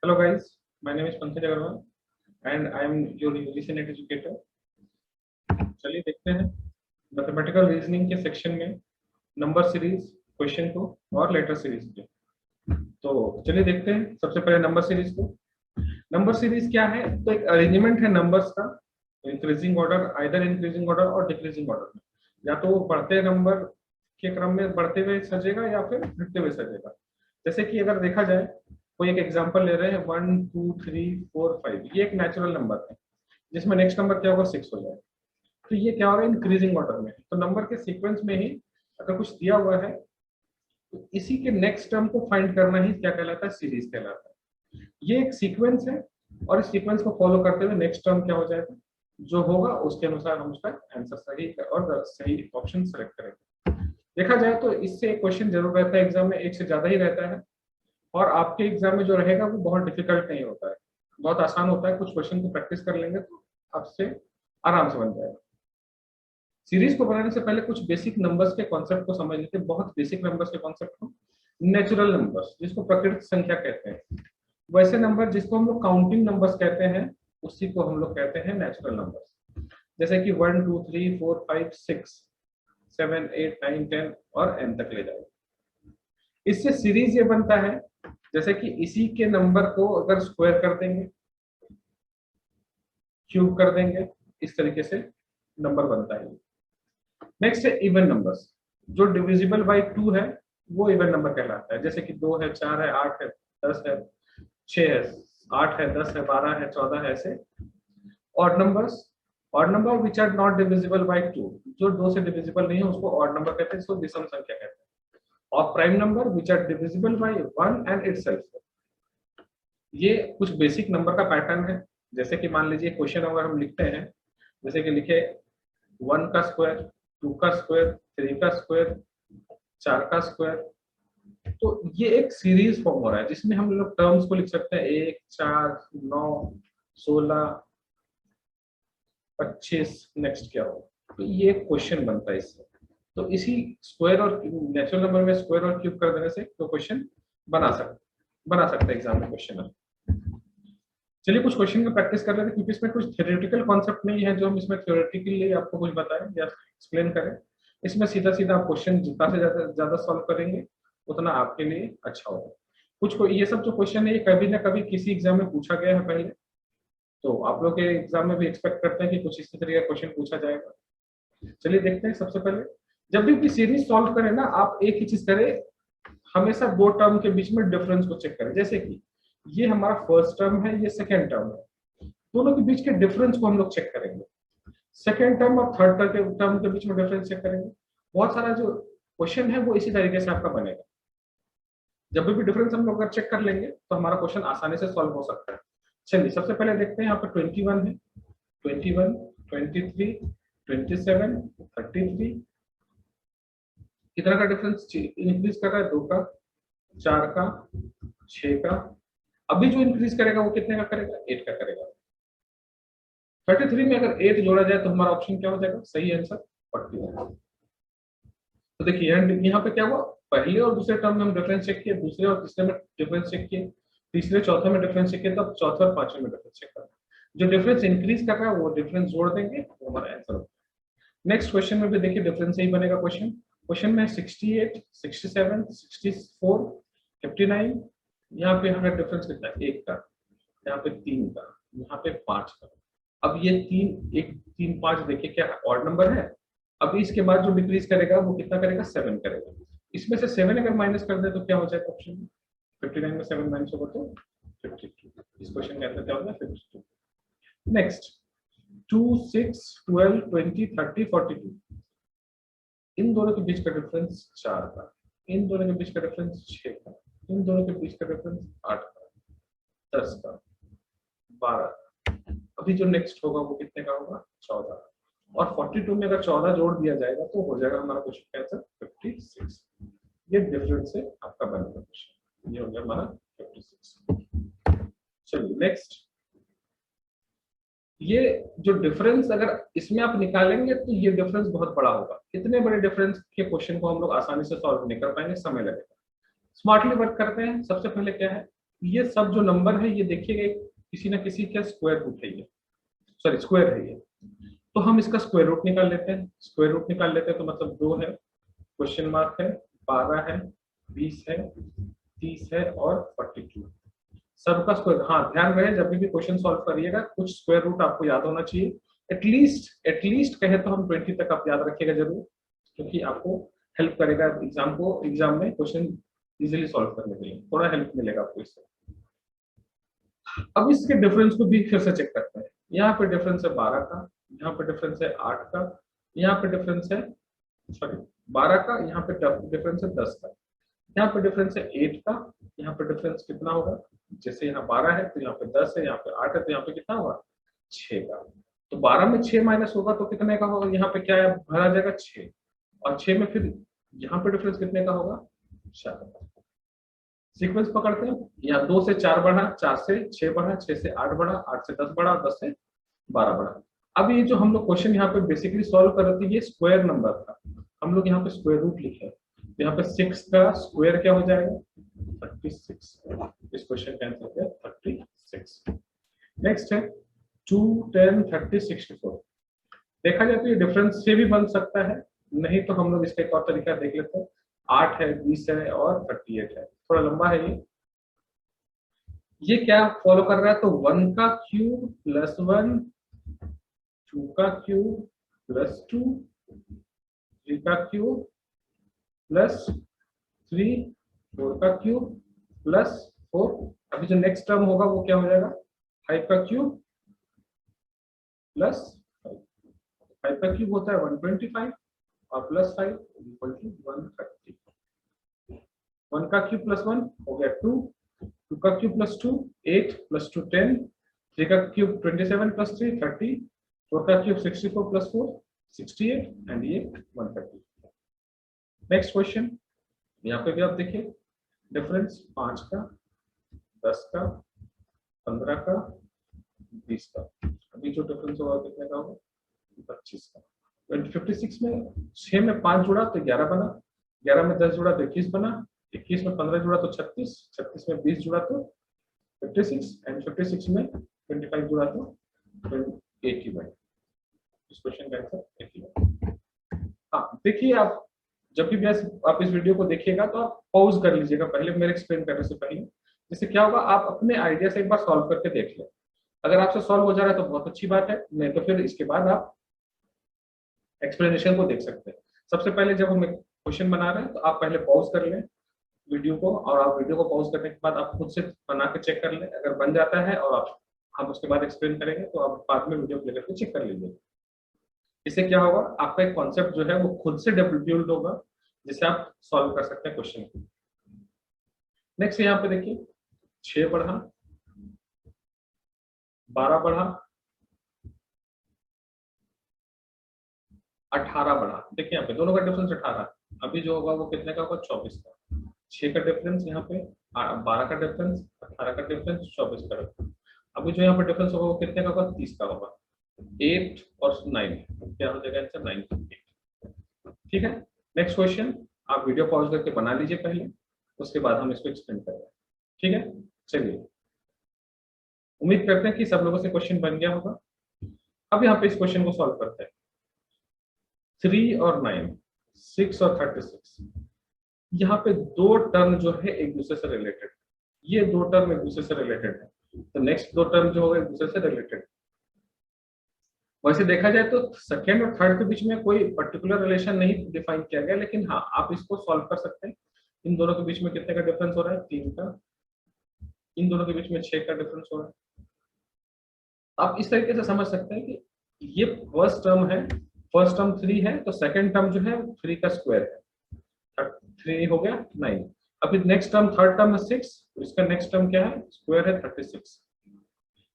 Hello guys, my name is Pankaj Agarwal and I am your English and educator. चलिए देखते हैं mathematical reasoning के section में number series question को और लेटर सीरीज के। तो चलिए देखते हैं सबसे पहले नंबर सीरीज को। नंबर सीरीज क्या है? तो एक अरेंजमेंट है नंबर्स का, increasing order, either increasing order और डिक्रीजिंग ऑर्डर में, या तो वो बढ़ते नंबर के क्रम में बढ़ते हुए सजेगा या फिर घटते हुए सजेगा। जैसे कि अगर देखा जाए, कोई एक एग्जांपल ले रहे हैं 1 2 3 4 5, ये एक नेचुरल नंबर है जिसमें नेक्स्ट नंबर क्या होगा 6 हो जाएगा। तो ये क्या होगा इंक्रीजिंग ऑर्डर में। तो नंबर के सीक्वेंस में ही अगर कुछ दिया हुआ है तो इसी के नेक्स्ट टर्म को फाइंड करना ही क्या कहलाता है, सीरीज कहलाता है। ये एक सीक्वेंस है और इस सीक्वेंस को फॉलो करते हुए नेक्स्ट टर्म क्या हो जाएगा, जो होगा उसके अनुसार हम उसका आंसर सही और सही ऑप्शन सेलेक्ट करेंगे। देखा जाए तो इससे एक क्वेश्चन जरूर रहता है एग्जाम में, एक से ज्यादा ही रहता है, और आपके एग्जाम में जो रहेगा वो बहुत डिफिकल्ट नहीं होता है, बहुत आसान होता है। कुछ क्वेश्चन को प्रैक्टिस कर लेंगे तो आपसे आराम से बन जाएगा। सीरीज को बनाने से पहले कुछ बेसिक नंबर्स के कॉन्सेप्ट को समझ लेते हैं, बहुत बेसिक नंबर्स के कॉन्सेप्ट को। नेचुरल नंबर्स जिसको प्रकृति संख्या कहते हैं, वैसे नंबर जिसको हम लोग काउंटिंग नंबर्स कहते हैं उसी को हम लोग कहते हैं नेचुरल नंबर्स। जैसे कि 1 2 3 4 5 6 7 8 9 10 और n तक ले जाओ। इससे सीरीज ये बनता है जैसे कि इसी के नंबर को अगर स्क्वायर कर देंगे, क्यूब कर देंगे, इस तरीके से नंबर बनता है। नेक्स्ट है इवन नंबर्स, जो डिविजिबल बाय 2 है वो इवन नंबर कहलाता है। जैसे कि 2 है, 4 है, 8 है, 10 है, 6 है, 8 है, 10 है, 12 है, 14 है, ऐसे। Odd numbers, odd number which are not divisible by 2, जो 2 से डिविजिबल नहीं है उसको ऑड नंबर कहते हैं, इसको विषम संख्या कहते हैं। और prime number which are divisible by 1 and itself. ये कुछ बेसिक नंबर का पैटर्न है। जैसे कि मान लीजिए क्वेश्चन अगर हम लिखते हैं, जैसे कि लिखे 1 का स्क्वायर, 2 का स्क्वायर, 3 का स्क्वायर, 4 का स्क्वायर, तो ये एक सीरीज फॉर्म हो रहा है जिसमें हम लोग टर्म्स को लिख सकते हैं 1 4 9 16 25। नेक्स्ट क्या होगा, तो ये एक क्वेश्चन बनता है इससे। तो इसी स्क्वायर और नेचुरल नंबर में स्क्वायर और क्यूब कर देने से तो क्वेश्चन बना सकते हैं एग्जाम में क्वेश्चन। चलिए कुछ क्वेश्चन का प्रैक्टिस कर लेते हैं, क्योंकि इसमें कुछ थ्योरेटिकल कॉन्सेप्ट नहीं है जो हम इसमें थ्योरेटिकली आपको कुछ बताएं या एक्सप्लेन करें। इसमें सीधा सीधा आप क्वेश्चन जितना से ज्यादा सॉल्व करेंगे उतना आपके लिए अच्छा होगा। कुछ को ये सब जो क्वेश्चन है ये कभी ना कभी किसी एग्जाम में पूछा गया है पहले, तो आप लोग के एग्जाम में भी एक्सपेक्ट करते हैं कि कुछ इसी तरीके का क्वेश्चन पूछा जाएगा। चलिए देखते हैं। सबसे पहले जब भी कोई सीरीज सॉल्व करें ना, आप एक ही चीज करें, हमेशा दो टर्म के बीच में डिफरेंस को चेक करें। जैसे कि ये हमारा फर्स्ट टर्म है, ये सेकेंड टर्म है, दोनों के बीच के डिफरेंस को हम लोग चेक करेंगे। सेकेंड टर्म और थर्ड टर्म के बीच में डिफरेंस चेक करेंगे। बहुत सारा जो क्वेश्चन है वो इसी तरीके से आपका बनेगा। जब भी डिफरेंस हम लोग अगर चेक कर लेंगे तो हमारा क्वेश्चन आसानी से सॉल्व हो सकता है। चलिए सबसे पहले देखते हैं, यहाँ पे 21 है, 21 23 27 33, कितना का डिफरेंस इंक्रीज कर रहा है, 2 का, 4 का, 6 का। अभी जो इंक्रीज करेगा वो कितने का करेगा, 8 का करेगा। 33 में अगर 8 जोड़ा जाए तो हमारा ऑप्शन क्या हो जाएगा, सही आंसर 41। तो देखिए यहाँ पे क्या हुआ, पहले और दूसरे टर्म में हम डिफरेंस चेक किए, दूसरे और तीसरे में डिफरेंस चेक किए, तीसरे चौथे में डिफरेंस चेक किए, तब चौथे और पांचवें में डिफरेंस चेक करना। जो डिफरेंस इंक्रीज कर रहा है वो डिफरेंस जोड़ देंगे, वो हमारा आंसर होगा। नेक्स्ट क्वेश्चन में भी देखिए डिफरेंस ही बनेगा। क्वेश्चन में 68 67 64 59, यहाँ पे हमें डिफरेंस कितना है, 1 का, यहाँ पे 3 का, यहाँ पे 5 का। अब ये 3 5 देखिए क्या ऑड नंबर है। अब इसके बाद जो डिक्रीज करेगा वो कितना करेगा, 7 करेगा। इसमें से 7 अगर माइनस कर दे तो क्या हो जाएगा ऑप्शन में, 59 में 7 माइनस होगा तो 52। इस क्वेश्चन का आंसर क्या होगा, 52। नेक्स्ट 2 6 12 20 30 42, इन दोनों के बीच का डिफरेंस 4 का, इन दोनों के बीच का डिफरेंस 6 का, इन दोनों के बीच का डिफरेंस 8 का, 10 का, 12 का। अभी जो नेक्स्ट होगा वो कितने का होगा, 14। और 42 में अगर 14 जोड़ दिया जाएगा तो हो जाएगा हमारा क्वेश्चन का आंसर 56। ये डिफरेंस से आपका बनेगा क्वेश्चन, ये हो गया हमारा 56। चलिए नेक्स्ट, ये जो डिफरेंस अगर इसमें आप निकालेंगे तो ये डिफरेंस बहुत बड़ा होगा। इतने बड़े डिफरेंस के क्वेश्चन को हम लोग आसानी से सॉल्व नहीं कर पाएंगे, समय लगेगा। स्मार्टली वर्क करते हैं। सबसे पहले क्या है, ये सब जो नंबर है ये देखिएगा किसी ना किसी का स्क्वायर रूट है, ये सॉरी स्क्वायर है ये। तो हम इसका स्क्वायर रूट निकाल लेते हैं। स्क्वायर रूट निकाल लेते हैं तो मतलब 2 है, क्वेश्चन मार्क है, 12 है, 20 है, 30 है और 42। सबका स्क्वायर, हाँ ध्यान रहे जब भी क्वेश्चन सॉल्व करिएगा कुछ स्क्वायर रूट आपको याद होना चाहिए। एटलीस्ट कहे तो हम 20 तक आप याद रखिएगा जरूर, क्योंकि आपको हेल्प करेगा एग्जाम में क्वेश्चन इजीली सॉल्व करने के लिए, थोड़ा हेल्प मिलेगा आपको इससे। अब इसके डिफरेंस को भी फिर से चेक करते हैं। यहाँ पे डिफरेंस है 12 का, यहाँ पे डिफरेंस है 8 का, यहाँ पे डिफरेंस है सॉरी 12 का, यहाँ पे डिफरेंस है 10 का, यहाँ पे डिफरेंस है 8 का, यहाँ पे डिफरेंस कितना होगा, जैसे यहाँ 12 है तो यहाँ पे 10 है, यहाँ पे 8 है तो यहाँ पे कितना होगा 6 का। तो 12 में 6 माइनस होगा तो कितने का होगा, यहाँ पे क्या है भरा जाएगा 6, और 6 में फिर यहाँ पे डिफरेंस कितने का होगा 4। सीक्वेंस पकड़ते हैं, यहाँ 2 से 4 बढ़ा, 4 से 6 बढ़ा, 6 से 8 बढ़ा, 8 से 10 बढ़ा, 10 से 12 बढ़ा। अब ये जो हम लोग क्वेश्चन यहाँ पे बेसिकली सॉल्व कर रहे थे ये स्क्वायर नंबर था, हम लोग यहाँ पे स्क्वायर रूट लिखे, तो यहाँ पे 6 का स्क्वायर क्या हो जाएगा 36। इस क्वेश्चन का आंसर क्या 36। नेक्स्ट है 2, 10, 30, 64। देखा जाए तो ये डिफरेंस से भी बन सकता है, नहीं तो हम लोग इसका एक और तरीका देख लेते हैं। 8 है, 20 है और 38 है, थोड़ा लंबा है ये क्या फॉलो कर रहा है, तो 1 का क्यूब प्लस 1, 2 का क्यूब प्लस 2, 3 का क्यूब प्लस 3, 4 का क्यूब प्लस 4। अभी जो नेक्स्ट टर्म होगा वो क्या हो जाएगा 5 का क्यूब प्लस 5 का क्यूब होता है 125 और प्लस 5 इक्वल टू 130। 1 का क्यूब प्लस 1 हो गया 2, 2 का क्यूब प्लस 2 8 प्लस 2 10, 3 का क्यूब 27 प्लस 3 30, 4 का क्यूब 64 प्लस 4 68 एंड ये 130। नेक्स्ट क्वेश्चन, यहाँ पे भी आप देखिए डिफरेंस 5 का, 10 का, 15 का, 20 का। अभी जो डिफरेंस होगा कितने का होगा 25 का। 56 में 6 में 5 जुड़ा तो 11 बना, 11 में 10 जुड़ा तो 21 बना, 21 में 15 जुड़ा तो 36, 36 में 20 जुड़ा तो 56 एंड 56 में 25 जुड़ा तो 81। इस क्वेश्चन का आंसर 81। हाँ देखिए आप जब भी आप इस वीडियो को देखिएगा तो आप पॉज कर लीजिएगा पहले मेरे एक्सप्लेन करने से पहले, जिससे क्या होगा आप अपने आइडिया से एक बार सॉल्व करके देख लें। अगर आपसे सॉल्व हो जा रहा है तो बहुत अच्छी बात है, नहीं तो फिर इसके बाद आप एक्सप्लेनेशन को देख सकते हैं। सबसे पहले जब हम क्वेश्चन बना रहे हैं तो आप पहले पॉज कर लें वीडियो को, और आप वीडियो को पॉज करने के बाद आप खुद से बना के चेक कर लें। अगर बन जाता है और आप हम उसके बाद एक्सप्लेन करेंगे तो आप बाद में वीडियो प्ले करके चेक कर लीजिए। इससे क्या होगा आपका एक कॉन्सेप्ट जो है वो खुद से डेवलप होगा, जिससे आप सॉल्व कर सकते हैं क्वेश्चन को। नेक्स्ट यहाँ पे देखिए 6 बढ़ा, 12 बढ़ा, 18 बढ़ा। देखिए यहाँ पे दोनों का डिफरेंस 18, अभी जो होगा वो कितने का होगा 24 का। 6 का डिफरेंस यहाँ पे, 12 का डिफरेंस, 18 का डिफरेंस, 24 का डिफरेंस। अभी जो यहाँ पे डिफरेंस होगा वो कितने का होगा 30 का होगा। 8 और 9 क्या हो जाएगा आंसर 9। ठीक है, नेक्स्ट क्वेश्चन आप वीडियो पॉज करके बना लीजिए पहले, उसके बाद हम इसको एक्सप्लेन करेंगे। ठीक है, चलिए उम्मीद करते हैं कि सब लोगों से क्वेश्चन बन गया होगा। अब यहाँ पे इस क्वेश्चन को सॉल्व करते हैं। 3 और 9, 6 और 36, यहाँ पे दो टर्म जो है एक दूसरे से रिलेटेड, ये दो टर्म एक दूसरे से रिलेटेड है, तो नेक्स्ट दो टर्म जो होगा एक दूसरे से रिलेटेड। वैसे देखा जाए तो सेकेंड और थर्ड के बीच में कोई पर्टिकुलर रिलेशन नहीं डिफाइन किया गया, लेकिन हाँ आप इसको सॉल्व कर सकते हैं। इन दोनों के बीच में कितने का डिफरेंस हो रहा है 3 का, इन दोनों के बीच में 6 का डिफरेंस हो रहा है। आप इस तरीके से समझ सकते हैं कि ये फर्स्ट टर्म है, फर्स्ट टर्म 3 है तो सेकेंड टर्म जो है 3 का स्क्वायर है, 3 हो गया 9। अभी नेक्स्ट टर्म थर्ड टर्म है 6, तो इसका नेक्स्ट टर्म क्या है स्क्वायर है 36।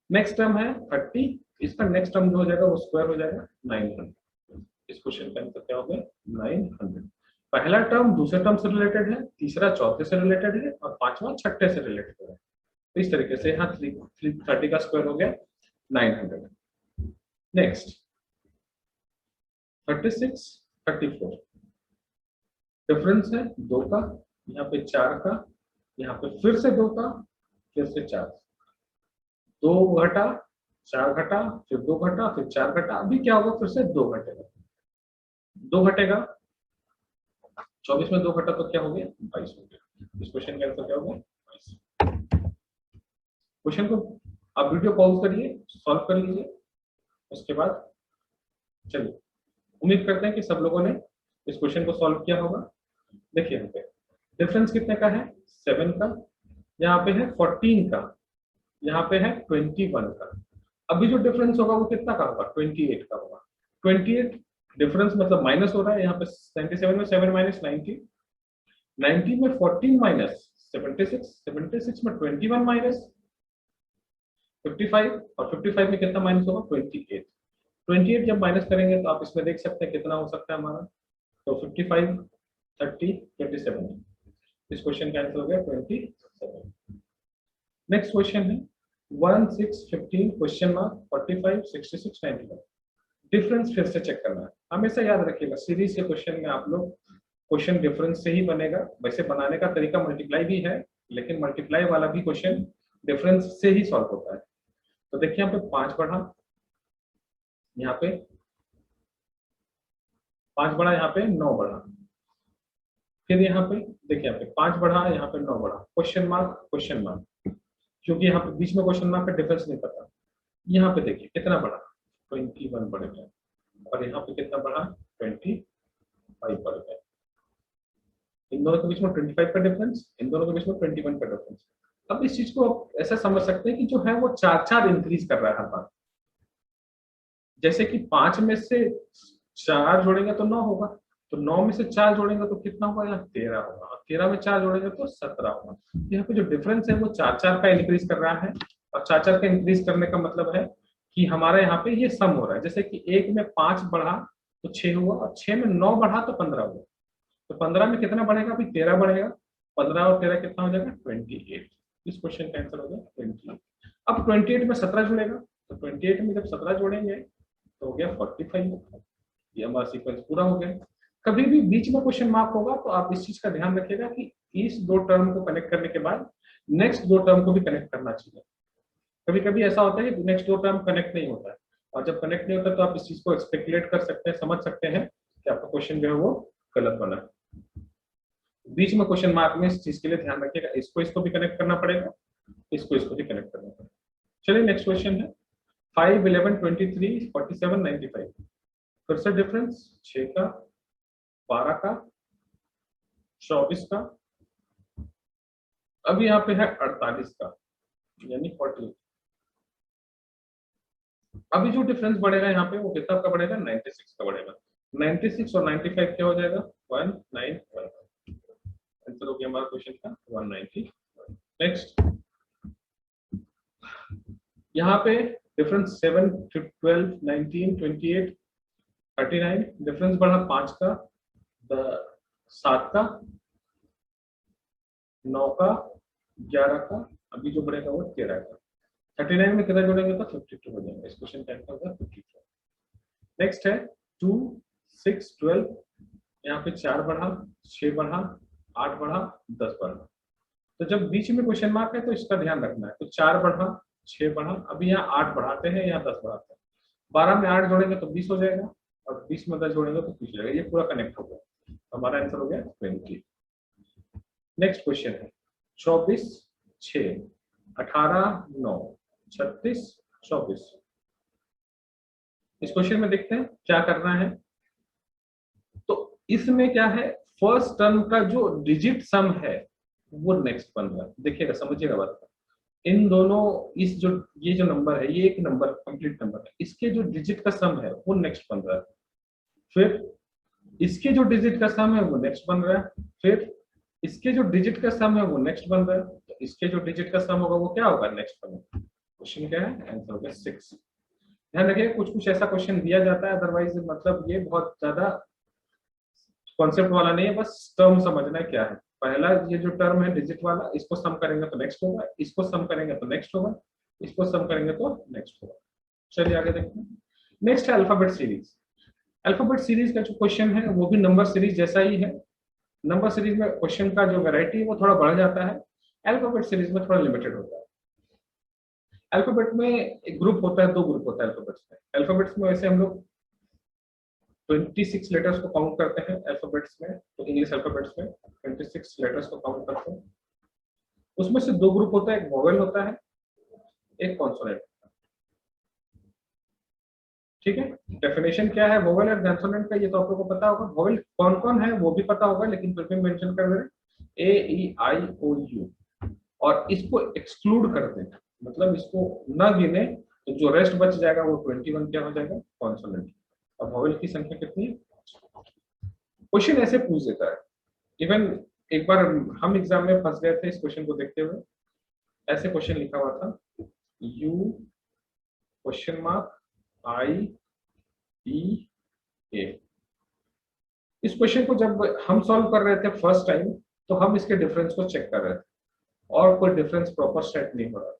नेक्स्ट टर्म है 30, इसका नेक्स्ट टर्म जो हो जाएगा वो स्क्वायर हो जाएगा 900। इस क्वेश्चन का आंसर क्या हो गया 900। पहला टर्म दूसरे टर्म से रिलेटेड है, तीसरा चौथे से रिलेटेड है और पांचवा छठे से रिलेटेड है। तो इस तरीके से यहाँ 330 का स्क्वायर हो गया 900। नेक्स्ट 36, 34, डिफरेंस है 2 का, यहाँ पे 4 का, यहाँ पे फिर से 2 का फिर से 4, 2 घटा, 4 घटा, फिर 2 घटा, फिर 4 घटा, अभी क्या होगा, फिर से 2 घटेगा, 2 घटेगा, 24 में 2 घटा तो क्या हो गया, 22 हो गया। इस क्वेश्चन का आंसर क्या होगा, 22। क्वेश्चन को आप वीडियो पॉज करिए, सॉल्व कर लीजिए, उसके बाद चलिए, उम्मीद करते हैं कि सब लोगों ने इस क्वेश्चन को सॉल्व किया होगा। देखिए यहाँ पे डिफरेंस कितने का है, 7 का, यहाँ पे है 14 का, यहाँ पे है 21 का। अभी जो डिफरेंस होगा वो कितना का होगा, 28 का होगा। 28 डिफरेंस मतलब माइनस हो रहा है, यहाँ पे 97 में 7 माइनस 90, 90 में 14 माइनस 76, 76 में 21 माइनस 55, और 55 में कितना माइनस होगा, 28। 28 जब माइनस करेंगे तो आप इसमें देख सकते हैं कितना हो सकता है हमारा, तो 55, 30, 27। इस क्वेश्चन का आंसर हो गया 27। नेक्स्ट क्वेश्चन है 1, 6, 15 क्वेश्चन मार्क 45, 66, 91। डिफरेंस फिर से चेक करना है। हमेशा याद रखिएगा सीरीज के क्वेश्चन में आप लोग क्वेश्चन डिफरेंस से ही बनेगा। वैसे बनाने का तरीका मल्टीप्लाई भी है, लेकिन मल्टीप्लाई वाला भी क्वेश्चन डिफरेंस से ही सॉल्व होता है। तो देखिए यहाँ पे 5 बढ़ा, यहाँ पे 5 बढ़ा, यहाँ पे 9 बढ़ा, फिर यहाँ पे देखिए यहाँ पे 5 बढ़ा, यहाँ पे 9 बढ़ा, क्वेश्चन मार्क, क्योंकि यहाँ पे बीच में क्वेश्चन मार्क का डिफरेंस नहीं पता। यहाँ पे देखिए कितना बढ़ा, 21 बढ़ गया, और यहाँ पे कितना बढ़ा, 25 बढ़ गया। इन दोनों के बीच में 25 का डिफरेंस, इन दोनों के बीच में 21 का डिफरेंस। अब इस चीज को आप ऐसा समझ सकते हैं कि जो है वो 4 इंक्रीज कर रहा है हर बार। जैसे कि 5 में से 4 जोड़ेंगे तो 9 होगा, तो 9 में से 4 जोड़ेंगे तो कितना होगा, यहाँ 13 होगा, और 13 में 4 जोड़ेंगे तो 17 होगा। यहाँ पे जो डिफरेंस है वो 4 का इंक्रीज कर रहा है, और 4 का इंक्रीज करने का मतलब है कि हमारा यहाँ पे ये सम हो रहा है। जैसे कि 1 में 5 बढ़ा तो 6 हुआ, और 6 में 9 बढ़ा तो 15 हुआ, तो 15 में कितना बढ़ेगा, अभी 13 बढ़ेगा, 15 और 13 कितना हो जाएगा, 28। इस क्वेश्चन का आंसर हो गया 28। अब 28 में 17 जुड़ेगा, तो 28 में जब 17 जोड़ेंगे तो हो गया 45। ये हमारा सीक्वेंस पूरा हो गया। कभी भी बीच में क्वेश्चन मार्क होगा तो आप इस चीज का ध्यान रखिएगा कि इस 2 टर्म को कनेक्ट करने के बाद नेक्स्ट 2 टर्म को भी कनेक्ट करना चाहिए। कभी कभी ऐसा होता है कि नेक्स्ट 2 टर्म कनेक्ट नहीं होता है, और जब कनेक्ट नहीं होता तो आप इस चीज को स्पेकुलेट कर सकते हैं, समझ सकते हैं कि आपका क्वेश्चन जो है वो गलत बना है। बीच में क्वेश्चन मार्क में इस चीज के लिए ध्यान रखिएगा, इसको भी कनेक्ट करना पड़ेगा, इसको भी कनेक्ट करना पड़ेगा। चलिए नेक्स्ट क्वेश्चन है 5, 11, 23, 47, 95। फिर से डिफरेंस 6 का, 12 का, 24 का, अभी यहाँ पे है 48 का, यानी 40। अभी जो डिफरेंस बढ़ेगा यहाँ पे वो कितना का बढ़ेगा, 96 का बढ़ेगा। 96 और 95 क्या हो जाएगा, 191। आंसर हो गया हमारा क्वेश्चन का 190। नेक्स्ट यहाँ पे डिफरेंस 7, 12, 19, 28, 39। डिफरेंस बढ़ा 5 का, 7 का, 9 का, 11 का, अभी जो बढ़ेगा वो 13 का। 39 में कितना जोड़ेंगे तो 52 हो जाएगा। इस क्वेश्चन का आंसर होगा 52। नेक्स्ट है 2, 6, 12। यहाँ पे 4 बढ़ा, 6 बढ़ा, 8 बढ़ा, 10 बढ़ा। तो जब बीच में क्वेश्चन मार्क है तो इसका ध्यान रखना है। तो 4 बढ़ा, 6 बढ़ा, अभी यहाँ 8 बढ़ाते हैं, यहाँ 10 बढ़ाते हैं। 12 में 8 जोड़ेंगे तो 20 हो जाएगा, और 20 में 10 जोड़ेंगे तो 30 हो जाएगा। ये पूरा कनेक्ट हो गया, हमारा आंसर हो गया 20। नेक्स्ट क्वेश्चन है 24, 6, 18, 9, 36, 24। इस क्वेश्चन में देखते हैं क्या करना है। तो इसमें क्या है, फर्स्ट टर्म का जो डिजिट सम है वो नेक्स्ट बन रहा है। देखिएगा, समझिएगा बात। इन दोनों, इस जो ये जो नंबर है, ये एक नंबर कंप्लीट नंबर है, इसके जो डिजिट का सम है वो नेक्स्ट बन रहा है। फिर इसके जो डिजिट का सम है वो नेक्स्ट बन रहा है, फिर इसके जो डिजिट का सम है वो नेक्स्ट बन रहा है, तो इसके जो डिजिट का सम होगा वो क्या होगा, नेक्स्ट बनेगा। क्वेश्चन क्या है, आंसर होगा 6। ध्यान रखिए, कुछ ऐसा क्वेश्चन दिया जाता है, अदरवाइज मतलब ये बहुत ज्यादा कॉन्सेप्ट वाला नहीं है, बस टर्म समझना है क्या है। पहला ये जो टर्म है डिजिट वाला, इसको सम करेंगे तो नेक्स्ट होगा, इसको सम करेंगे तो नेक्स्ट होगा, इसको सम करेंगे तो नेक्स्ट होगा। चलिए आगे देखते हैं। नेक्स्ट है अल्फाबेट सीरीज। अल्फाबेट सीरीज का जो क्वेश्चन है वो भी नंबर सीरीज जैसा ही है। नंबर सीरीज में क्वेश्चन का जो वैरायटी है वो थोड़ा बढ़ जाता है, अल्फाबेट सीरीज में थोड़ा लिमिटेड होता है। अल्फाबेट में एक ग्रुप होता है, दो ग्रुप होता है अल्फाबेट्स में। अल्फाबेट्स में वैसे हम लोग 26 लेटर्स को काउंट करते हैं अल्फाबेट्स में, तो इंग्लिश अल्फाबेट्स में 26 लेटर्स को काउंट करते हैं। उसमें से दो ग्रुप होता है, एक वोवेल होता है, एक कॉन्सोनेंट। ठीक है, डेफिनेशन क्या है वोवेल और कॉन्सोनेंट का, ये तो आप लोगों को पता होगा। वोवेल कौन कौन है वो भी पता होगा, लेकिन फिर भी मेंशन कर दें, ए ई आई ओ यू, और इसको एक्सक्लूड कर दें, मतलब इसको ना गिने तो जो रेस्ट बच जाएगा वो 21 क्या हो जाएगा, कॉन्सोनेंट। अब वोवेल की संख्या कितनी है? क्वेश्चन ऐसे पूछ देता है। इवन एक बार हम एग्जाम में फंस गए थे इस क्वेश्चन को देखते हुए। ऐसे क्वेश्चन लिखा हुआ था, यू क्वेश्चन मार्क आई ई ए। इस क्वेश्चन को जब हम सॉल्व कर रहे थे फर्स्ट टाइम, तो हम इसके डिफरेंस को चेक कर रहे थे और कोई डिफरेंस प्रॉपर सेट नहीं हो रहा,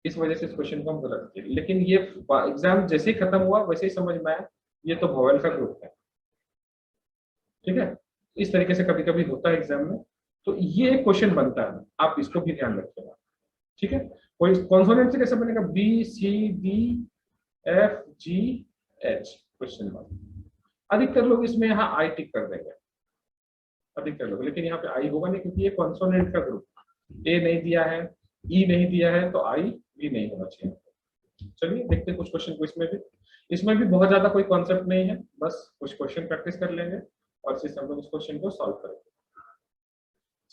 इस वजह से इस क्वेश्चन को हम गलत किए। लेकिन ये एग्जाम जैसे ही खत्म हुआ वैसे ही समझ में आया ये तो वोवेल का ग्रुप है। ठीक है, इस तरीके से कभी कभी होता है एग्जाम में, तो ये क्वेश्चन बनता है, आप इसको भी ध्यान रखिएगा। ठीक है, कोई कॉन्सोनेंट से कैसे बनेगा, B C D F G H question mark. अधिकतर लोग इसमें यहाँ आई टिक कर देंगे, अधिकतर लोग, लेकिन यहाँ पे आई होगा नहीं क्योंकि ये कॉन्सोनेंट का ग्रुप, ए नहीं दिया है, ई नहीं दिया है, तो आई भी नहीं होना चाहिए। चलिए देखते हैं कुछ क्वेश्चन को। इसमें भी बहुत ज्यादा कोई कॉन्सेप्ट नहीं है, बस कुछ क्वेश्चन प्रैक्टिस कर लेंगे और फिर हम लोग इस क्वेश्चन को सॉल्व करेंगे।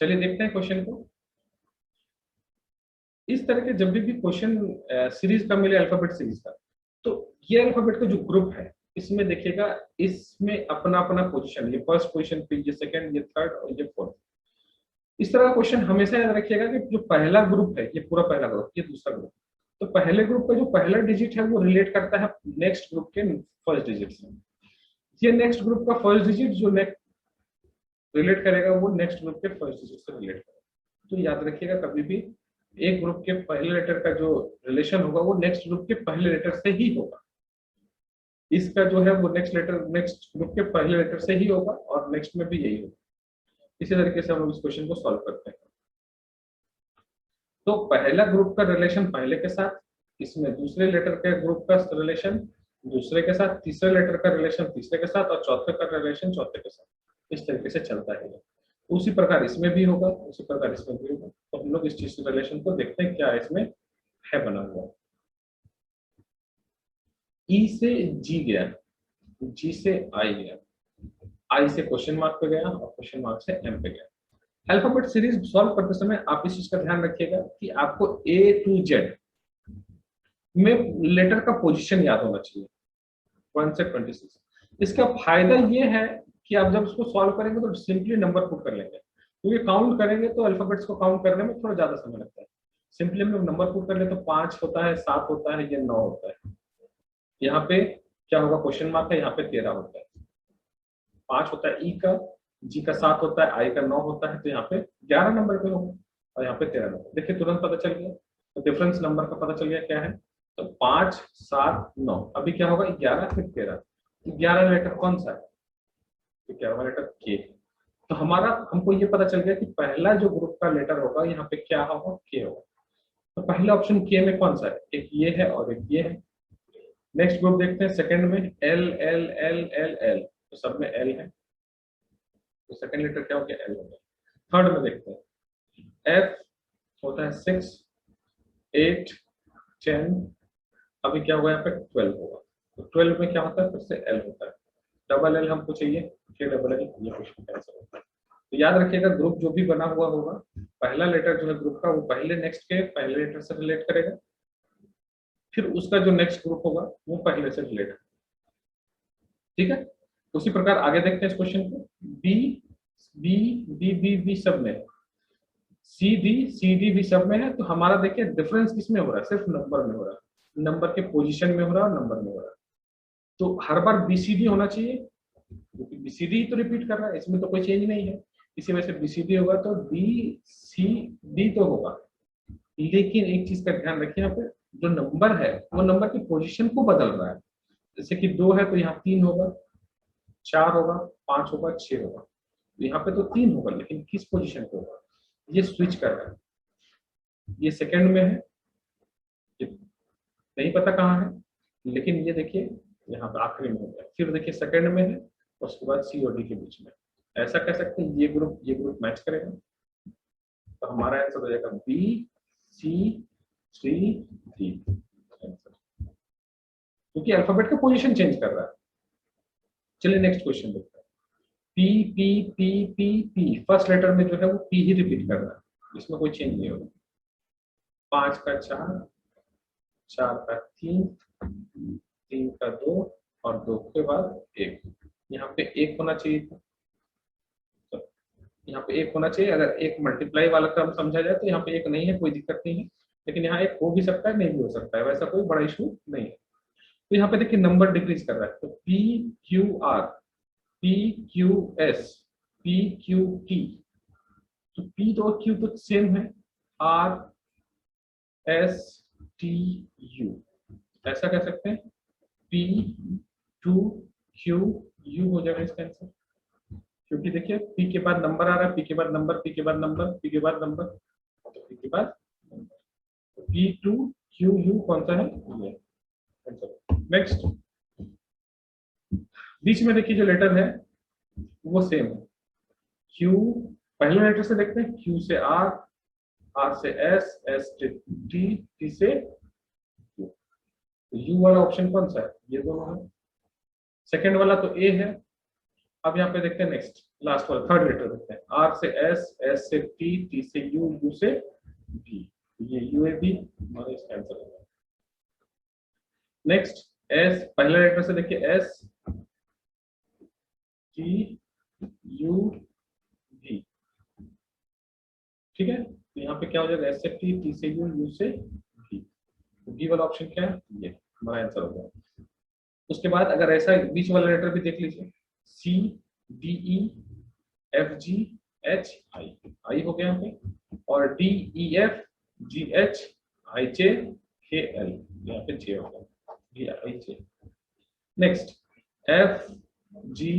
चलिए देखते हैं क्वेश्चन को। इस तरह के जब भी क्वेश्चन सीरीज का मिले, अल्फाबेट सीरीज का, तो ये अल्फाबेट का जो ग्रुप है इसमें देखिएगा, इसमें अपना अपना पोजीशन, ये फर्स्ट पोजीशन पे, ये सेकंड, ये थर्ड और ये फोर्थ। इस तरह का क्वेश्चन हमेशा याद रखिएगा कि जो पहला ग्रुप है, ये पूरा पहला ग्रुप, ये दूसरा ग्रुप, तो पहले ग्रुप का जो पहला डिजिट है वो रिलेट करता है नेक्स्ट ग्रुप के फर्स्ट डिजिट से। ये नेक्स्ट ग्रुप का फर्स्ट डिजिट जो नेक्स्ट रिलेट करेगा वो नेक्स्ट ग्रुप के फर्स्ट डिजिट से रिलेट करेगा। तो याद रखिएगा कभी भी एक ग्रुप के पहले लेटर का जो रिलेशन होगा वो नेक्स्ट ग्रुप के पहले लेटर से ही होगा। इसका जो है वो नेक्स्ट ग्रुप के पहले लेटर से ही होगा और नेक्स्ट में भी यही होगा। इसी तरीके से हम लोग इस क्वेश्चन को सॉल्व करते हैं। तो पहला ग्रुप का रिलेशन पहले के साथ, इसमें दूसरे लेटर के ग्रुप का रिलेशन दूसरे के साथ, तीसरे लेटर का रिलेशन तीसरे के साथ और चौथे का रिलेशन चौथे के साथ, इस तरीके से चलता है। उसी प्रकार इसमें भी होगा, उसी प्रकार इसमें भी होगा। तो हम लोग इस चीज के रिलेशन को देखते हैं क्या इसमें है बना हुआ। ई से जी गया, जी से आई गया, आई से क्वेश्चन मार्क पे गया और क्वेश्चन मार्क से एम पे गया। अल्फाबेट सीरीज सॉल्व करते समय आप इस चीज का ध्यान रखिएगा कि आपको ए टू जेड में लेटर का पोजीशन याद होना चाहिए 1 से 26। इसका फायदा ये है कि आप जब इसको सॉल्व करेंगे तो सिंपली नंबर पुट कर लेंगे, क्योंकि काउंट करेंगे तो अल्फाबेट्स को काउंट करने में थोड़ा ज्यादा समय लगता है। सिंपली हम लोग नंबर पुट कर ले तो 5 होता है, 7 होता है, ये 9 होता है। यहाँ पे क्या होगा, क्वेश्चन मार्क है, यहाँ पे 13 होता है। 5 होता है ई का, जी का 7 होता है, आई का 9 होता है, तो यहाँ पे 11 नंबर पे होगा और यहाँ पे 13 नंबर। देखिए तुरंत पता चल गया, तो डिफरेंस नंबर का पता चल गया क्या है, तो 5 7 9। अभी क्या होगा, 11 फिर 13। 11 लेटर कौन सा है, तो 11वां लेटर के। तो हमारा हमको ये पता चल गया कि पहला जो ग्रुप का लेटर होगा यहाँ पे क्या होगा, के होगा। तो पहला ऑप्शन के में कौन सा है, एक ये है और एक ये है। नेक्स्ट ग्रुप देखते हैं सेकंड में, L L L L L, तो सब में एल है, तो सेकंड लेटर क्या हो गया, एल हो गया। थर्ड में देखते हैं, एफ होता है 6 8 10, अभी क्या होगा यहाँ पे 12 होगा। तो 12 में क्या होता है, फिर से एल होता है। डबल एल हमको चाहिए, के डबल एल, ये क्वेश्चन कैंसिल होता है। तो याद रखिएगा ग्रुप जो भी बना हुआ होगा, पहला लेटर जो है ग्रुप का वो पहले नेक्स्ट के पहले लेटर से रिलेट करेगा, फिर उसका जो नेक्स्ट ग्रुप होगा वो पहले से रिलेट। ठीक है, उसी प्रकार आगे देखते हैं इस क्वेश्चन को। B B B B B सब में, सी डी भी सब में है। तो हमारा देखिए डिफरेंस किसमें हो रहा है, सिर्फ नंबर में हो रहा है, नंबर के पोजीशन में हो रहा है और नंबर में हो रहा है। तो हर बार बीसीडी होना चाहिए, क्योंकि बीसीडी तो रिपीट कर रहा है, इसमें तो कोई चेंज नहीं है, इसी वजह से बीसीडी होगा, तो बी सी डी तो होगा। लेकिन एक चीज का ध्यान रखिए, यहाँ पे जो नंबर है वो नंबर की पोजीशन को बदल रहा है। जैसे कि 2 है तो यहाँ 3 होगा, 4 होगा, 5 होगा, 6 होगा। तो यहाँ पे तो 3 होगा, लेकिन किस पोजीशन पे होगा, ये स्विच कर रहा है। ये सेकंड में है, ये नहीं पता कहाँ है, लेकिन ये देखिए यहाँ पे आखिरी में हो गया, फिर देखिए सेकंड में है, उसके बाद सी और डी के बीच में। ऐसा कह सकते हैं ये ग्रुप मैच करेगा, तो हमारा आंसर हो जाएगा बी सी सी डी, क्योंकि अल्फाबेट का पोजीशन चेंज कर रहा है। चलिए नेक्स्ट क्वेश्चन देखते हैं। P P P P P, first letter में जो है वो पी ही रिपीट कर रहा है, इसमें कोई चेंज नहीं होगा। 5 का 4, 4 का 3, 3 का 2 और 2 के बाद 1। यहाँ पे 1 होना चाहिए था, यहाँ पे 1 होना चाहिए। अगर 1 मल्टीप्लाई वाला क्रम समझा जाए तो यहाँ पे 1 नहीं है, कोई दिक्कत नहीं है, लेकिन यहाँ 1 हो भी सकता है, नहीं भी हो सकता है, वैसा कोई बड़ा इशू नहीं है। तो यहाँ पे देखिए नंबर डिक्रीज कर रहा है, तो P Q R, P Q S, P Q T, तो पी तो क्यू तो सेम है, आर एस टी यू, ऐसा कह सकते हैं। पी टू क्यू यू हो जाएगा इसका आंसर, क्योंकि देखिए पी के बाद नंबर आ रहा है, पी के बाद नंबर, पी के बाद नंबर, पी के बाद नंबर, पी के बाद number, P to Q U कौन सा है ये आंसर। नेक्स्ट, बीच में देखिए जो लेटर है वो सेम है, क्यू पहले लेटर से देखते हैं, क्यू से आर, आर से एस, एस से टी, टी से यू, तो यू वाला ऑप्शन कौन सा है, ये दोनों है। सेकंड वाला तो ए है। अब यहाँ पे देखते हैं नेक्स्ट लास्ट वाला थर्ड लेटर देखते हैं, आर से एस, एस से टी, टी से यू, यू से बी, ये यू ए बी हमारा इसका आंसर होगा। नेक्स्ट एस, पहले लेटर से देखिए एस टी यू बी, ठीक है, तो यहाँ पे क्या हो जाएगा, एस से टी, टी से यू, यू से बी, तो बी वाला ऑप्शन क्या है, ये हमारा आंसर होगा। उसके बाद अगर ऐसा बीच वाला लेटर भी देख लीजिए, C D E F G H I, I हो गया यहाँ पे, और D E F G H I J K L, यहाँ पे जे होगा, D I J. Next F G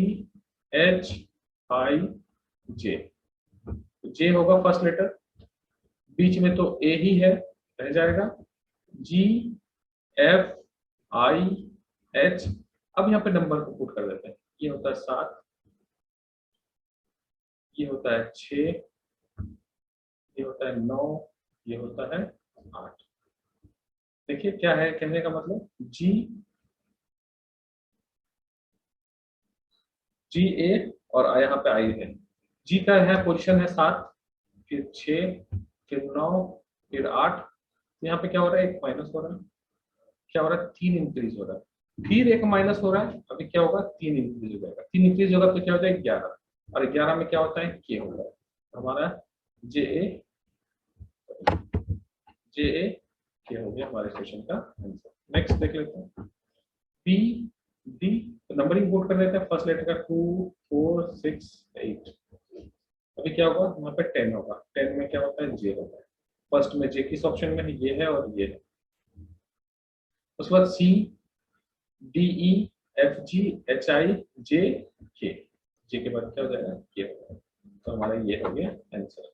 H I J, J होगा फर्स्ट लेटर, बीच में तो ए ही है, रह जाएगा जी एफ आई एच। अब यहाँ पे नंबर को पुट कर देते हैं, ये होता है 7, ये होता है 6, ये होता है 9, ये होता है 8। देखिए क्या है कहने का मतलब, जी जी ए और यहाँ पे आई है, जी का है पोजीशन है 7, फिर 6, फिर 9, फिर 8, यहाँ पे क्या हो रहा है, एक माइनस हो रहा है, क्या हो रहा है, 3 इंक्रीज हो रहा है, फिर एक माइनस हो रहा है, अभी क्या होगा, 3 इंक्रीज हो जाएगा, 3 इंक्रीज होगा तो क्या हो जाएगा 11, और 11 में क्या होता है, के होगा, हमारा जे ए के हो गया हमारे क्वेश्चन का आंसर। नेक्स्ट देख लेते हैं, पी डी, तो नंबरिंग कोड कर लेते हैं, फर्स्ट लेटर का 2 4 6 8, अभी क्या होगा, यहाँ पे 10 होगा, 10 में क्या होता है, जे होता है, फर्स्ट में जे किस ऑप्शन में है, ये है और ये है। उसके बाद C D E F G H I J K, J के बाद क्या हो जाएगा, के होगा, तो हमारा ये हो गया आंसर।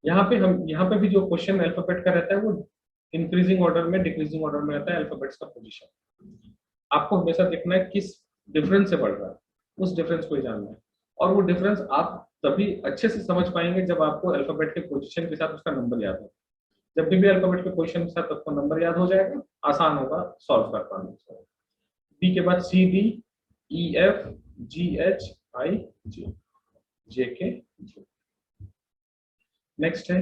यहाँ पे भी जो क्वेश्चन अल्फाबेट का रहता है वो इंक्रीजिंग ऑर्डर में, डिक्रीजिंग ऑर्डर में रहता है अल्फाबेट्स का पोजीशन। आपको हमेशा देखना है किस डिफरेंस से बढ़ रहा है, उस डिफरेंस को ही जानना है, और वो डिफरेंस आप तभी अच्छे से समझ पाएंगे जब आपको अल्फाबेट के पोजीशन के साथ उसका नंबर याद हो। जब भी अल्फाबेट के पोजीशन के साथ आपको नंबर याद हो जाएगा, आसान होगा सॉल्व कर पाना उसको। बी के बाद C D E F G H I J, J K J. Next है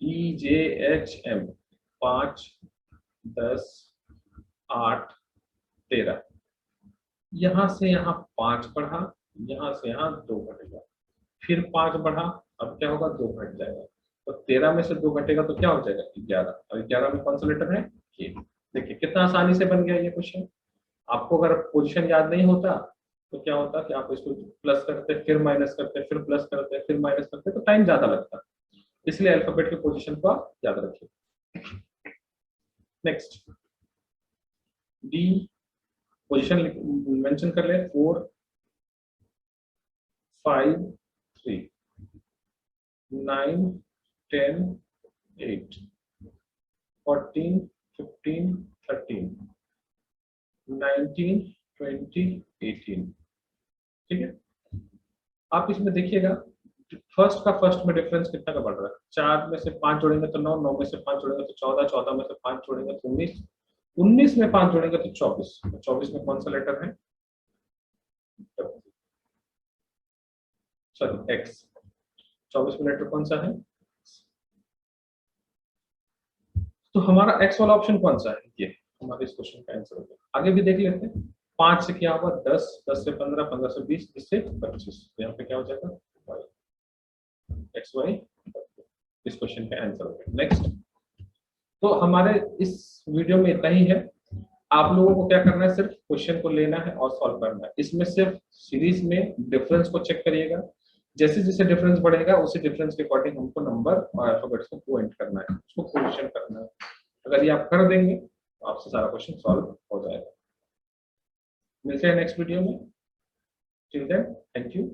ई जे एच एम, 5 10 8 13, यहां से यहाँ 5 बढ़ा, यहां से यहाँ 2 घटेगा, फिर 5 बढ़ा, अब क्या होगा, 2 घट जाएगा, तो 13 में से 2 घटेगा तो क्या हो जाएगा, 11, और 11 में कौन सा लेटर है, के। देखिए कितना आसानी से बन गया ये क्वेश्चन। आपको अगर पोजीशन याद नहीं होता तो क्या होता कि आप इसको प्लस करते, फिर माइनस करते, फिर प्लस करते, फिर माइनस करते, तो टाइम ज्यादा लगता, इसलिए अल्फाबेट के पोजीशन को आप याद रखिए। नेक्स्ट डी, पोजीशन मेंशन कर ले, 4 5 3 9 10 8 14 15 13, 19, 20, 18। ठीक है, आप इसमें देखिएगा फर्स्ट में डिफरेंस कितना का बढ़ रहा है। 4 में से 5 जोड़ेंगे तो 9, 9 में से 5 जोड़ेंगे तो 14, 14 में से 5 जोड़ेंगे तो 19, 19 में 5 जोड़ेंगे तो 24, 24 में कौन सा लेटर है, सॉरी एक्स, 24 में लेटर कौन सा है, तो हमारा एक्स वाला ऑप्शन कौन सा है, ये हमारे इस क्वेश्चन का आंसर होगा। आगे भी देख लेते हैं, 5 से क्या होगा 10, 10 से 15, 15 से 20, 20 से 25, यहाँ पे क्या हो जाएगा एक्स वाई, इस क्वेश्चन का आंसर होगा। नेक्स्ट, तो हमारे इस वीडियो में इतना ही है। आप लोगों को क्या करना है, सिर्फ क्वेश्चन को लेना है और सॉल्व करना है। इसमें सिर्फ सीरीज में डिफरेंस को चेक करिएगा, जैसे जैसे डिफरेंस बढ़ेगा उसी डिफरेंस के अकॉर्डिंग हमको नंबर और अल्फाबेट्स को कोएंट करना है, उसको कोएंशन करना है। अगर ये आप कर देंगे तो आपसे सारा क्वेश्चन सॉल्व हो जाएगा। मिलते हैं नेक्स्ट वीडियो में, टिल देन थैंक यू।